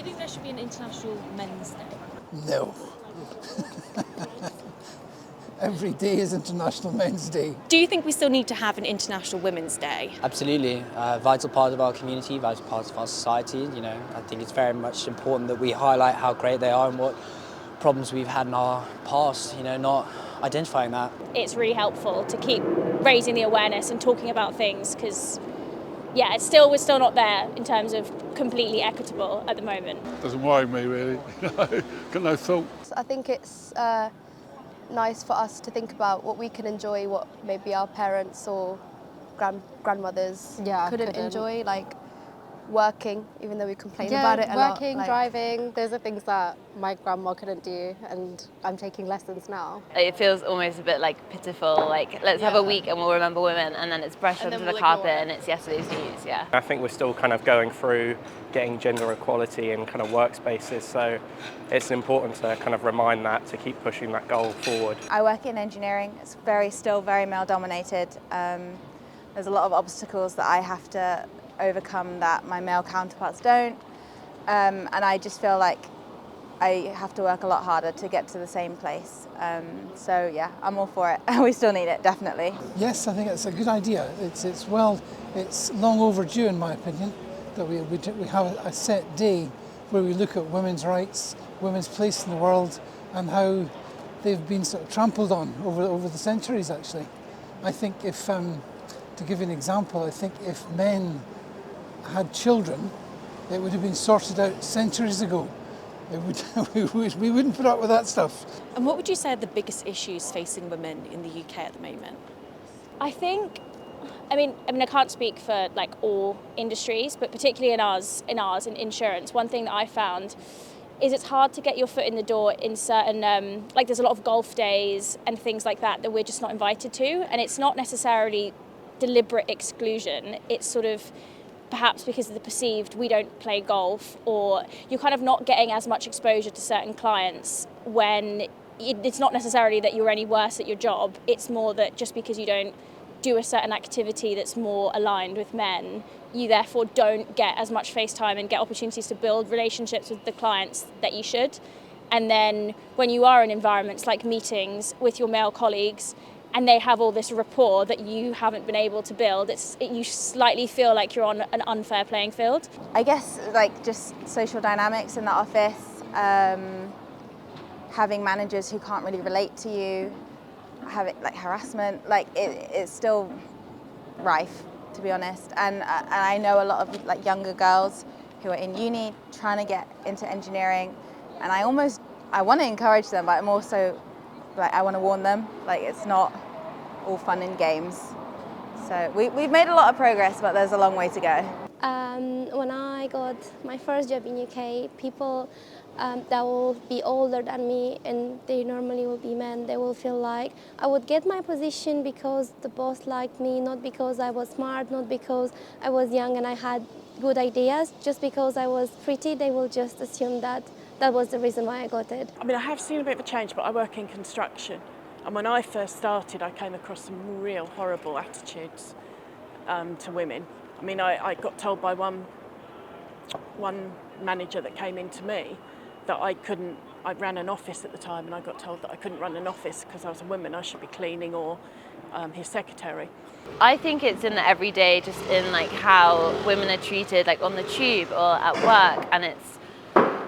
you think there should be an International Men's Day? No. Every day is International Men's Day. Do you think we still need to have an International Women's Day? Absolutely, vital part of our community, vital part of our society. You know, I think it's very much important that we highlight how great they are and what problems we've had in our past. You know, not identifying that. It's really helpful to keep raising the awareness and talking about things because, yeah, we're still not there in terms of completely equitable at the moment. Doesn't worry me really. Got no thought. I think it's nice for us to think about what we can enjoy, what maybe our parents or grandmothers couldn't enjoy, like working, even though we complain about it a lot. Working, driving, those are things that my grandma couldn't do, and I'm taking lessons now. It feels almost a bit like pitiful, like let's have a week and we'll remember women, and then it's brushed under the carpet and it's yesterday's news, yeah. I think we're still kind of going through getting gender equality in kind of workspaces, so it's important to kind of remind that, to keep pushing that goal forward. I work in engineering. It's still very male dominated. There's a lot of obstacles that I have to overcome that my male counterparts don't, and I just feel like I have to work a lot harder to get to the same place. So yeah, I'm all for it. We still need it, definitely. Yes, I think it's a good idea. It's long overdue in my opinion that we have a set day where we look at women's rights, women's place in the world, and how they've been sort of trampled on over the centuries. Actually, I think if to give you an example, I think if men had children, it would have been sorted out centuries ago. We wouldn't put up with that stuff. And what would you say are the biggest issues facing women in the UK at the moment? I think, I mean, I can't speak for like all industries, but particularly in in insurance, one thing that I found is it's hard to get your foot in the door in certain, like there's a lot of golf days and things like that we're just not invited to, and it's not necessarily deliberate exclusion, it's sort of perhaps because of the perceived we don't play golf, or you're kind of not getting as much exposure to certain clients when it's not necessarily that you're any worse at your job, it's more that just because you don't do a certain activity that's more aligned with men, you therefore don't get as much face time and get opportunities to build relationships with the clients that you should. And then when you are in environments like meetings with your male colleagues, and they have all this rapport that you haven't been able to build, you slightly feel like you're on an unfair playing field. I guess like just social dynamics in the office, having managers who can't really relate to you, having like harassment, like it's still rife, to be honest. And I know a lot of like younger girls who are in uni trying to get into engineering, and I want to encourage them, but I'm also like, I want to warn them, like it's not all fun and games. So we've made a lot of progress, but there's a long way to go. When I got my first job in UK, people that will be older than me, and they normally will be men, they will feel like I would get my position because the boss liked me, not because I was smart, not because I was young and I had good ideas. Just because I was pretty, they will just assume that was the reason why I got it. I mean, I have seen a bit of a change, but I work in construction. And when I first started, I came across some real horrible attitudes to women. I mean, I got told by one manager that came into me that I ran an office at the time, and I got told that I couldn't run an office because I was a woman, I should be cleaning or his secretary. I think it's in the everyday, just in like how women are treated, like on the tube or at work, and it's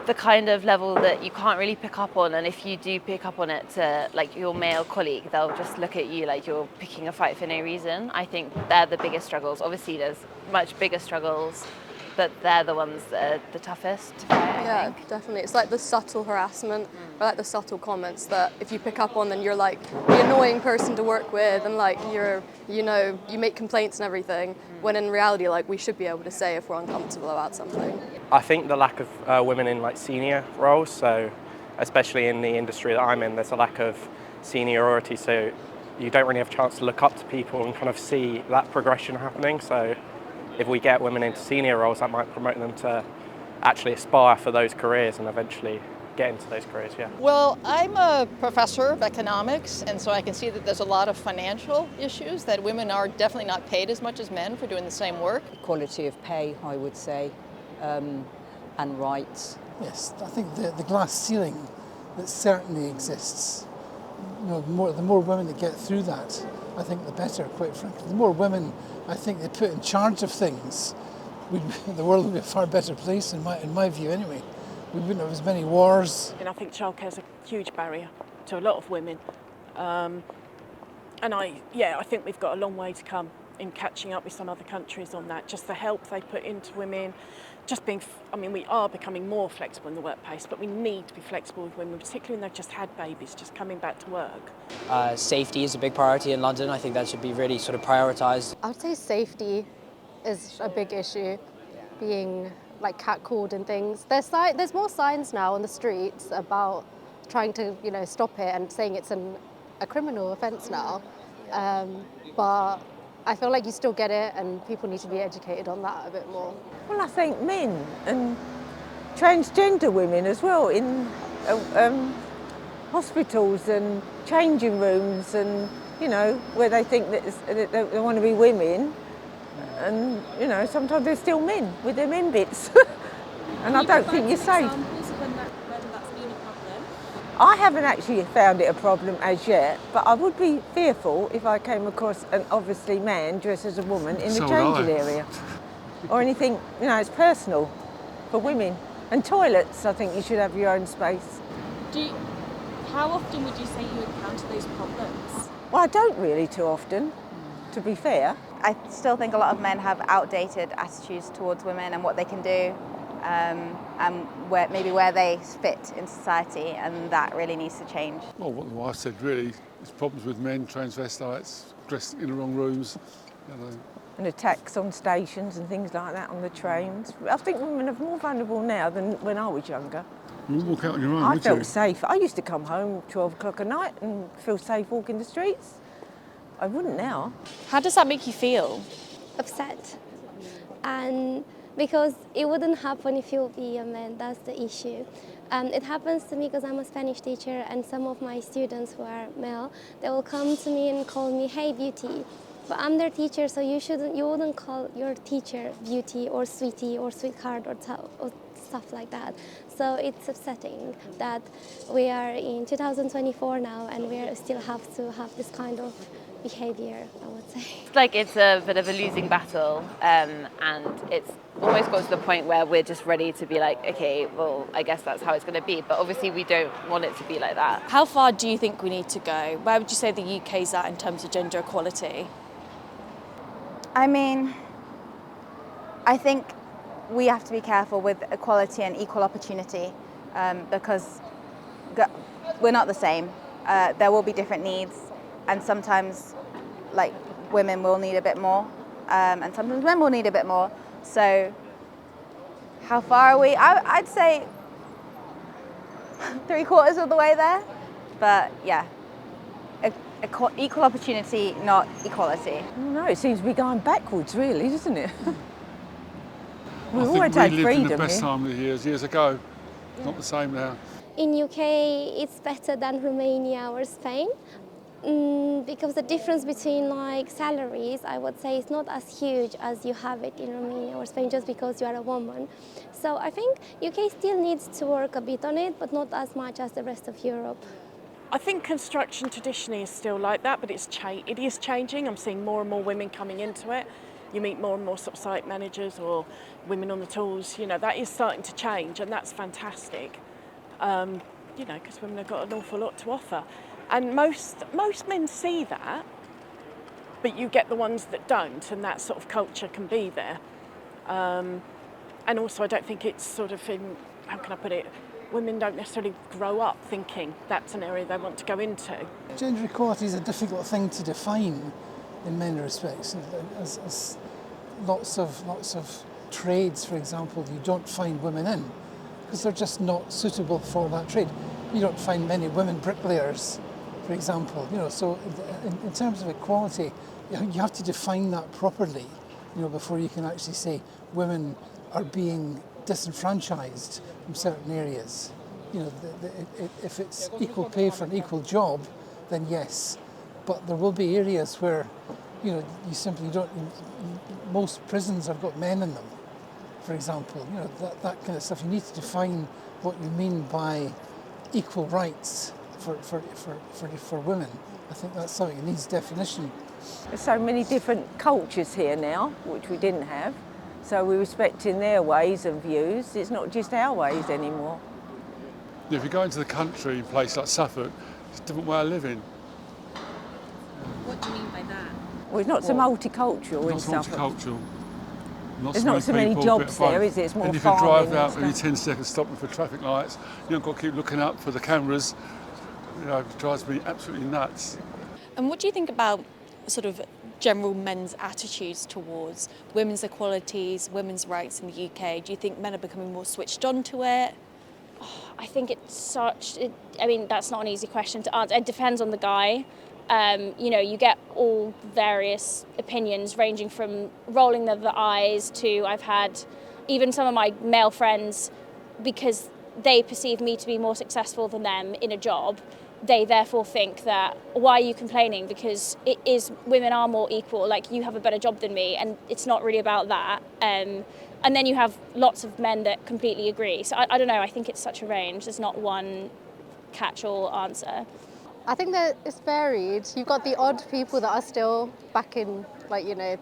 the kind of level that you can't really pick up on, and if you do pick up on it to like your male colleague, they'll just look at you like you're picking a fight for no reason. I think they're the biggest struggles. Obviously there's much bigger struggles, but they're the ones that are the toughest to fight, I think. Definitely. It's like the subtle harassment, or like the subtle comments that if you pick up on, then you're like the annoying person to work with, and like you make complaints and everything, when in reality, like we should be able to say if we're uncomfortable about something. I think the lack of women in like senior roles, so especially in the industry that I'm in, there's a lack of seniority, so you don't really have a chance to look up to people and kind of see that progression happening. So if we get women into senior roles, that might promote them to actually aspire for those careers and eventually get into those careers, yeah. Well, I'm a professor of economics, and so I can see that there's a lot of financial issues, that women are definitely not paid as much as men for doing the same work. Equality of pay, I would say, and rights. Yes, I think the glass ceiling that certainly exists, you know, the more women that get through that, I think the better, quite frankly. The more women I think they put in charge of things, the world would be a far better place, in my view anyway. We wouldn't have as many wars. And I think childcare is a huge barrier to a lot of women. And I think we've got a long way to come in catching up with some other countries on that. Just the help they put into women, we are becoming more flexible in the workplace, but we need to be flexible with women, particularly when they've just had babies, just coming back to work. Safety is a big priority in London. I think that should be really sort of prioritised. I would say safety is a big issue, being like catcalled and things. There's more signs now on the streets about trying to, stop it and saying it's a criminal offence now. But I feel like you still get it, and people need to be educated on that a bit more. Well, I think men and transgender women as well in hospitals and changing rooms, and where they think that they want to be women, and sometimes they're still men with their men bits, and I don't think you're safe. I haven't actually found it a problem as yet, but I would be fearful if I came across an obviously man dressed as a woman in the changing area. Or anything, it's personal for women. And toilets, I think you should have your own space. How often would you say you encounter those problems? Well, I don't really too often, to be fair. I still think a lot of men have outdated attitudes towards women and what they can do. And where they fit in society, and that really needs to change. Well, what the wife said really is problems with men, transvestites, dressed in the wrong rooms. And attacks on stations and things like that on the trains. I think women are more vulnerable now than when I was younger. You wouldn't walk out on your own, I would you? felt safe. I used to come home 12 o'clock at night and feel safe walking the streets. I wouldn't now. How does that make you feel? Upset. And because it wouldn't happen if you would be a man, that's the issue. It happens to me because I'm a Spanish teacher, and some of my students who are male, they will come to me and call me, "Hey, beauty." But I'm their teacher, so you wouldn't call your teacher beauty or sweetie or sweetheart or stuff like that. So it's upsetting that we are in 2024 now, and we still have to have this kind of behaviour, I would say. It's a bit of a losing battle, and it's almost got to the point where we're just ready to be like, okay, well, I guess that's how it's going to be. But obviously we don't want it to be like that. How far do you think we need to go? Where would you say the UK's at in terms of gender equality? I think we have to be careful with equality and equal opportunity, because we're not the same. There will be different needs, and sometimes women will need a bit more, and sometimes men will need a bit more. So how far are we? I'd say 3/4 of the way there, but yeah, equal opportunity, not equality. No, it seems to be going backwards really, doesn't it? I think we lived in the best time of the years ago. It's not the same now. In UK, it's better than Romania or Spain. Because the difference between salaries, I would say, is not as huge as you have it in Romania or Spain, just because you are a woman. So I think UK still needs to work a bit on it, but not as much as the rest of Europe. I think construction traditionally is still like that, but it is changing. I'm seeing more and more women coming into it. You meet more and more sort of site managers or women on the tools. That is starting to change, and that's fantastic. Because women have got an awful lot to offer. And most men see that, but you get the ones that don't, and that sort of culture can be there. And also, I don't think it's sort of how can I put it, women don't necessarily grow up thinking that's an area they want to go into. Gender equality is a difficult thing to define in many respects. As lots of trades, for example, you don't find women in because they're just not suitable for that trade. You don't find many women bricklayers, for example. So in terms of equality, you have to define that properly, before you can actually say women are being disenfranchised from certain areas. If it's equal pay for an equal job, then yes. But there will be areas where, you simply don't. Most prisons have got men in them, for example. You know, that kind of stuff. You need to define what you mean by equal rights for women. I think that's something that needs definition. There's so many different cultures here now, which we didn't have. So we're respecting their ways and views. It's not just our ways anymore. If you go into the country, a place like Suffolk, it's a different way of living. What do you mean by that? Well, it's not so multicultural in Suffolk. Multicultural. There's not so many jobs there, is it? It's more and if farming. you drive out every 10 seconds stopping for traffic lights, you haven't got to keep looking up for the cameras. You know, it drives me absolutely nuts. And what do you think about sort of general men's attitudes towards women's equalities, women's rights in the UK? Do you think men are becoming more switched on to it? I think I mean, that's not an easy question to answer. It depends on the guy. You know, you get all various opinions ranging from rolling the eyes to I've had even some of my male friends, because they perceive me to be more successful than them in a job, they therefore think that, why are you complaining? Because women are more equal, like you have a better job than me, and it's not really about that. And then you have lots of men that completely agree. So I don't know, I think it's such a range. There's not one catch-all answer. I think that it's varied. You've got the odd people that are still back in, like, you know,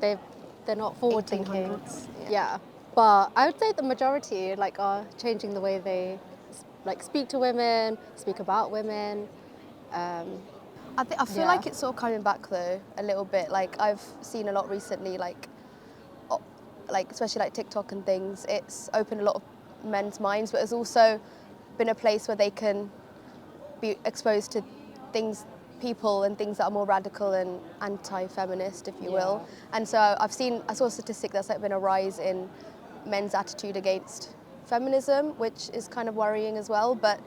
they're not forward thinking. Yeah. But I would say the majority are changing the way they speak to women, speak about women. I feel like it's sort of coming back though a little bit. Like I've seen a lot recently, like especially like TikTok and things. It's opened a lot of men's minds, but it's also been a place where they can be exposed to people and things that are more radical and anti-feminist, if you will. And so I saw a statistic that's been a rise in men's attitude against feminism, which is kind of worrying as well. But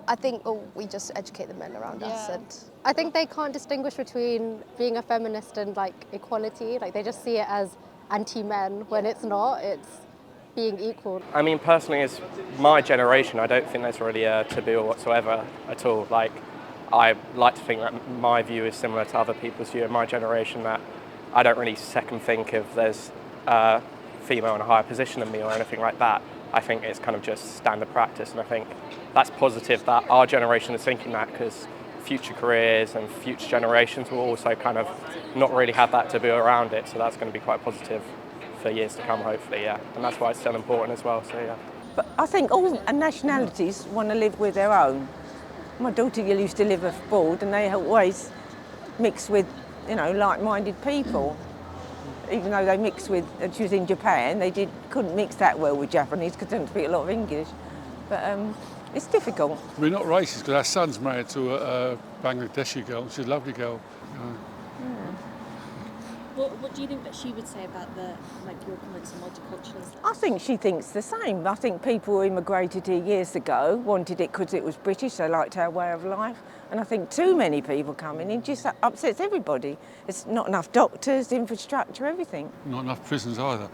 I think we just educate the men around us. And I think they can't distinguish between being a feminist and equality. They just see it as anti-men when it's not. It's being equal. I mean, personally, as my generation, I don't think there's really a taboo whatsoever at all. I like to think that my view is similar to other people's view in my generation, that I don't really second think if there's a female in a higher position than me or anything like that. I think it's kind of just standard practice, and I think that's positive that our generation is thinking that, because future careers and future generations will also kind of not really have that taboo around it, so that's going to be quite positive for years to come, hopefully, and that's why it's still important as well, so. But I think all nationalities want to live with their own. My daughter used to live abroad, and they always mix with, like-minded people. Even though they mixed with, she was in Japan, couldn't mix that well with Japanese because they don't speak a lot of English. But it's difficult. We're not racist because our son's married to a Bangladeshi girl. She's a lovely girl. What do you think that she would say about your comments on multiculturalism? I think she thinks the same. I think people who immigrated here years ago wanted it because it was British, they liked our way of life. And I think too many people coming in just upsets everybody. It's not enough doctors, infrastructure, everything. Not enough prisons either.